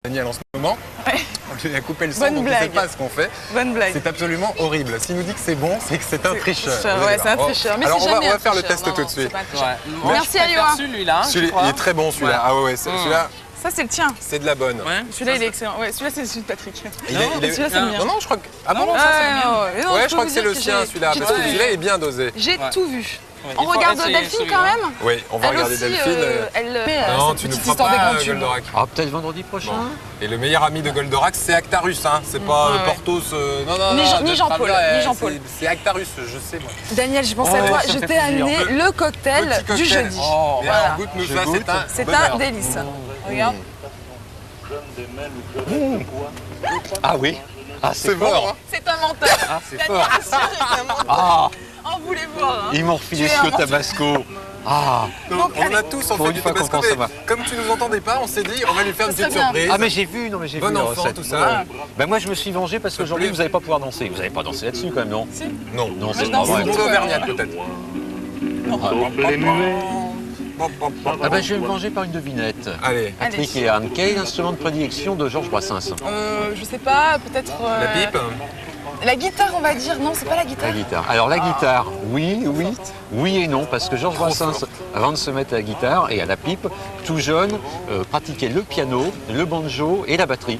Daniel en ce moment. Ouais. On lui a coupé le son, Bonne donc on ne sait blague. pas ce qu'on fait. Bonne blague. C'est absolument horrible. S'il nous dit que c'est bon, c'est que c'est un tricheur. Ouais, c'est un tricheur. Mais alors c'est on jamais va un faire le tricheur. test Non, tout de non, suite. c'est pas un tricheur. Moi, Merci, je préfère Alioa. celui-là, je Celui-là, crois. il est très bon celui-là. Ouais. Ah ouais, celui-là, Ça, c'est le tien. c'est de la bonne. Ouais. Celui-là, il est excellent. Ouais, celui-là, c'est celui de Patrick. Non, Celui-là, c'est le mien. non, je crois que. Ah bon, Non, ça, c'est le mien. non, Ouais, peux je crois vous que c'est dire le sien j'ai- celui-là, j'ai parce que tout vu. celui-là est bien dosé. J'ai Ouais. tout vu. Ouais, On il faut regarde essayer Delphine celui-là. quand même. Oui, on va Elle regarder aussi, Delphine. elle Non, cette tu ne petite feras histoire des pas grands tubes. Goldorak. Ah, peut-être vendredi prochain. Et le meilleur ami de Goldorak, c'est Actarus, hein. C'est pas Ouais, ouais. Porthos. Non, Ni non, Jean- ni de Jean-Paul, Travia, ni Jean-Paul. C'est Actarus, je sais moi. Daniel, je pense à Ouais, toi. ça me Je fait t'ai plaisir. amené le cocktail Petit du cocktail. jeudi. Oh, Voilà. alors, goûte-nous Je ça, goûte. C'est bonheur. un délice. Regarde. Ah oui. Ah, c'est C'est bon, fort. hein. C'est un menteur. Ah, c'est Daniel, fort. c'est un menteur. Ah, On voulait voir. hein. ils m'ont refilé Tu es ce un Tabasco. Ah, Donc, on en a tous en Pour fait une du fois qu'on Tabasco, pense, ça mais va. comme tu nous entendais pas, on s'est dit on va lui faire une Ça petite serait bien. surprise. ah mais j'ai vu, non mais j'ai Bon vu la enfant, recette. tout ça. Ben moi je me suis vengé parce qu'aujourd'hui plaît. vous n'allez pas pouvoir danser. Vous n'allez pas danser là-dessus quand même, non? Si. Non, Non, je c'est pas danse vrai. Une beaucoup. auvergnate peut-être. Ah ben je vais me venger par une devinette. Allez, Patrick et Anne, quel est l'instrument de prédilection de Georges Brassens? Je sais pas, peut-être. la pipe. La guitare, on va dire. Non, c'est pas la guitare. La guitare. Alors la guitare, oui et non, parce que Georges Brassens, avant de se mettre à la guitare et à la pipe, tout jeune, pratiquait le piano, le banjo et la batterie.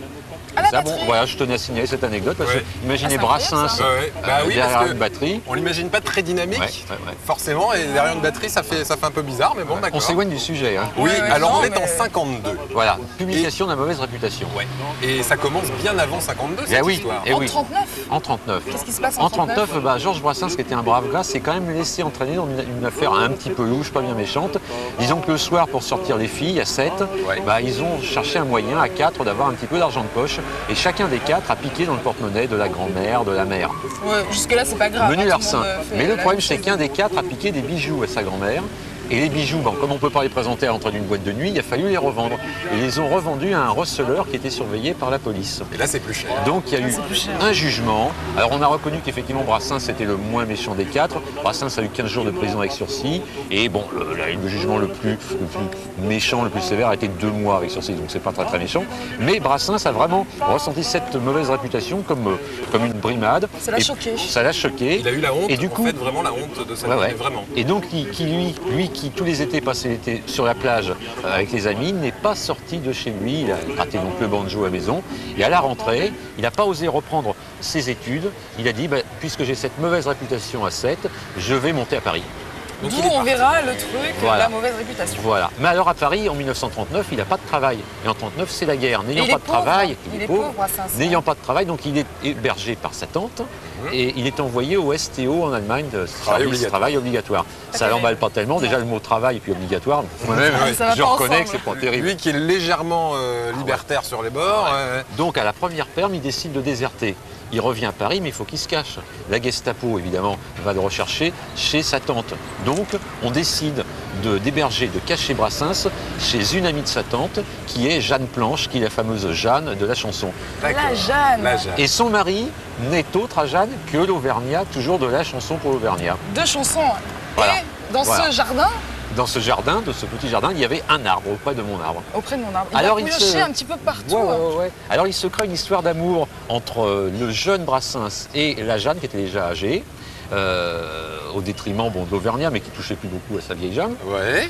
Ah, la Ça, bon, batterie. voilà, je tenais à signaler cette anecdote parce Ouais. que imaginez Ah, c'est incroyable, Brassens ça. Ouais. Bah oui, derrière parce que une batterie. on l'imagine pas très dynamique, Ouais. forcément, et derrière une batterie, ça fait un peu bizarre, mais bon, On d'accord. s'éloigne du sujet. Hein. Oui, Ouais, alors non, on est mais- en 52. Voilà, publication de la mauvaise réputation. Ouais. Et ça commence bien avant 52, Eh cette oui, histoire. eh En oui. 39. En 39. Qu'est-ce qui se passe En 39, bah, Georges Brassens, qui était un brave gars, s'est quand même laissé entraîner dans une affaire un petit peu louche, pas bien méchante. Disons que le soir, pour sortir les filles, à 7, Ouais. bah, ils ont cherché un moyen à 4 d'avoir un petit peu d'argent de poche. Et chacun des 4 a piqué dans le porte-monnaie de la grand-mère, de la mère. Ouais, jusque-là, c'est pas grave. Menu hein, leur tout le sein. monde, fait Mais le la problème, même c'est chose. qu'un des 4 a piqué des bijoux à sa grand-mère. Et les bijoux, bon, comme on ne peut pas les présenter à l'entrée d'une boîte de nuit, il a fallu les revendre. Et ils les ont revendus à un receleur qui était surveillé par la police. Et là, c'est plus cher. Donc il y a eu c'est plus cher. un jugement. Alors on a reconnu qu'effectivement Brassens était le moins méchant des 4. Brassens a eu 15 jours de prison avec sursis. Et bon, le jugement le plus méchant, le plus sévère a été 2 mois avec sursis. Donc c'est pas très très méchant. Mais Brassens a vraiment ressenti cette mauvaise réputation comme une brimade. Ça l'a Et choqué. Ça l'a choqué. Il a eu la honte, Et du coup, en fait, vraiment la honte de sa Ouais, vie, ouais. mais vraiment. Et donc, lui qui tous les étés passait l'été sur la plage avec les amis, n'est pas sorti de chez lui. Il a raté donc le banjo à la maison. Et à la rentrée, il n'a pas osé reprendre ses études. Il a dit, bah, puisque j'ai cette mauvaise réputation à 7, je vais monter à Paris. Donc, D'où il est on parti. verra le truc, Voilà. la mauvaise réputation. Voilà. Mais alors à Paris, en 1939, il n'a pas de travail. Et en 1939, c'est la guerre. N'ayant il pas est de travail, pauvre. Il est pauvre, Brassens. N'ayant pas de travail, donc il est hébergé par sa tante et il est envoyé au STO en Allemagne, de travail obligatoire. Ça terrible. l'emballe pas tellement. Déjà le mot travail et puis obligatoire. Moi-même, Ça va je pas reconnais ensemble. que c'est pas terrible. Lui qui est légèrement libertaire sur les bords. Donc à la première perme, il décide de déserter. Il revient à Paris, mais il faut qu'il se cache. La Gestapo, évidemment, va le rechercher chez sa tante. Donc, on décide d'héberger, de cacher Brassens chez une amie de sa tante, qui est Jeanne Planche, qui est la fameuse Jeanne de la chanson. La Jeanne. La Jeanne. Et son mari n'est autre à Jeanne que l'Auvergnat, toujours de la chanson pour l'Auvergnat. Deux chansons. Voilà. Et dans Voilà. ce jardin, Dans ce jardin, de ce petit jardin, il y avait un arbre auprès de mon arbre. auprès de mon arbre, Alors, il il a se- pioché un petit peu partout. Ouais. Alors il se crée une histoire d'amour entre le jeune Brassens et la Jeanne qui était déjà âgée, au détriment de l'Auvergnat, mais qui touchait plus beaucoup à sa vieille Jeanne. Ouais.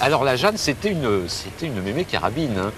Alors la Jeanne, c'était une mémé carabine. Hein.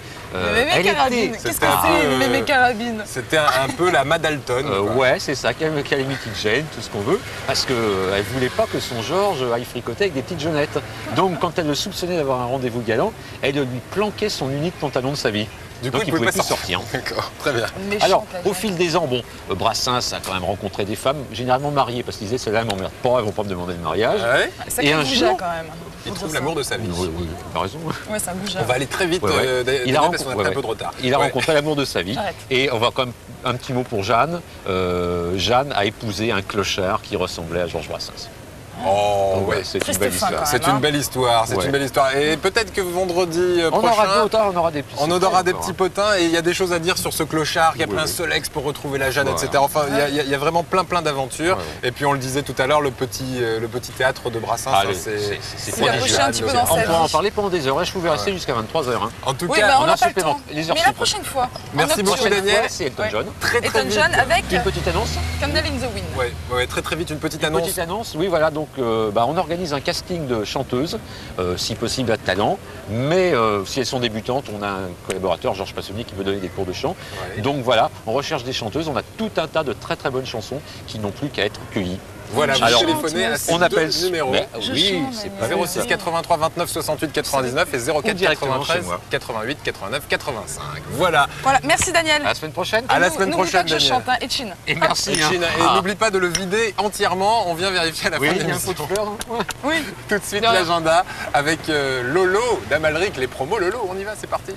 Mémé carabine. Qu'est-ce que c'était un c'est peu, une mémé carabine? C'était un peu la Madalton. Ouais, c'est ça, Calamity Jane, tout ce qu'on veut, parce qu'elle ne voulait pas que son Georges aille fricoter avec des petites jeunettes. Donc quand elle le soupçonnait d'avoir un rendez-vous galant, elle lui planquait son unique pantalon de sa vie. Du coup, Donc il pouvait pouvait plus sortir. D'accord, très bien. Méchante, Alors, la au Jeanne. fil des ans, bon, Brassens a quand même rencontré des femmes, généralement mariées, parce qu'ils disaient, celles-là, elles m'emmerdent pas, elles vont pas me demander de mariage. Ouais. Sacré Et un goujat, jour, quand même. Il Faut trouve dire l'amour de sa vie. Oui, t'as raison. ça. Ouais, c'est un goujat. On va aller très vite, Ouais, ouais. Daniel, parce qu'on a ouais, un peu de retard. Il a Ouais. rencontré l'amour de sa vie. Arrête. Et on va quand même un petit mot pour Jeanne. Jeanne a épousé un clochard qui ressemblait à Georges Brassens. Oh, Donc, ouais. ouais, c'est une Triste belle fin, histoire. quand C'est même, une hein. belle histoire, c'est Ouais. une belle histoire. Et peut-être que vendredi On prochain, aura des petits on aura des encore, petits hein. potins et il y a des choses à dire sur ce clochard, il y a Oui, plein oui. de Solex pour retrouver la Jeanne, Voilà. etc. Enfin, il y a vraiment plein d'aventures. Ouais, Et puis on le disait tout à l'heure, le petit théâtre de Brassens, Allez, hein, c'est C'est prodigieux. accroché un petit peu dans On sa pourra en vie. parler pendant des heures. Je pouvais rester jusqu'à 23h. Hein. En tout Oui, cas, bah, on on n'a a pas le supplément- temps. les heures Mais la sup. prochaine fois. Merci en beaucoup, nocturne. Daniel. C'est Elton Ouais. John. très Elton vite. John avec Une petite annonce. Candle in the Wind. Ouais, très vite, une petite Une annonce. petite annonce, oui voilà, donc on organise un casting de chanteuses, si possible à talent, mais si elles sont débutantes, on a un collaborateur, Georges Passonnier, qui veut donner des cours de chant. Ouais. Donc voilà, on recherche des chanteuses, on a tout un tas de très très bonnes chansons qui n'ont plus qu'à être cueillies. Voilà, vous Alors, téléphonez à ces On appelle deux numéros. Mais Je oui, chante, c'est Daniel. pas vrai. 06 83 29 68 99 et 04 directement chez 93 moi. 88 89 85. Voilà. Voilà, merci Daniel. À la semaine prochaine. À la Nous- semaine n'oublie prochaine, pas que je Daniel. chante, hein, et Chin. Et merci. Et hein. Chine, et Ah. n'oublie pas de le vider entièrement. On vient vérifier à la Oui, fin de il y a un pot l'émission. de fleurs. non Ouais. Oui. Tout de suite De rien. l'agenda avec Lolo d'Amalric, les promos Lolo. On y va, c'est parti.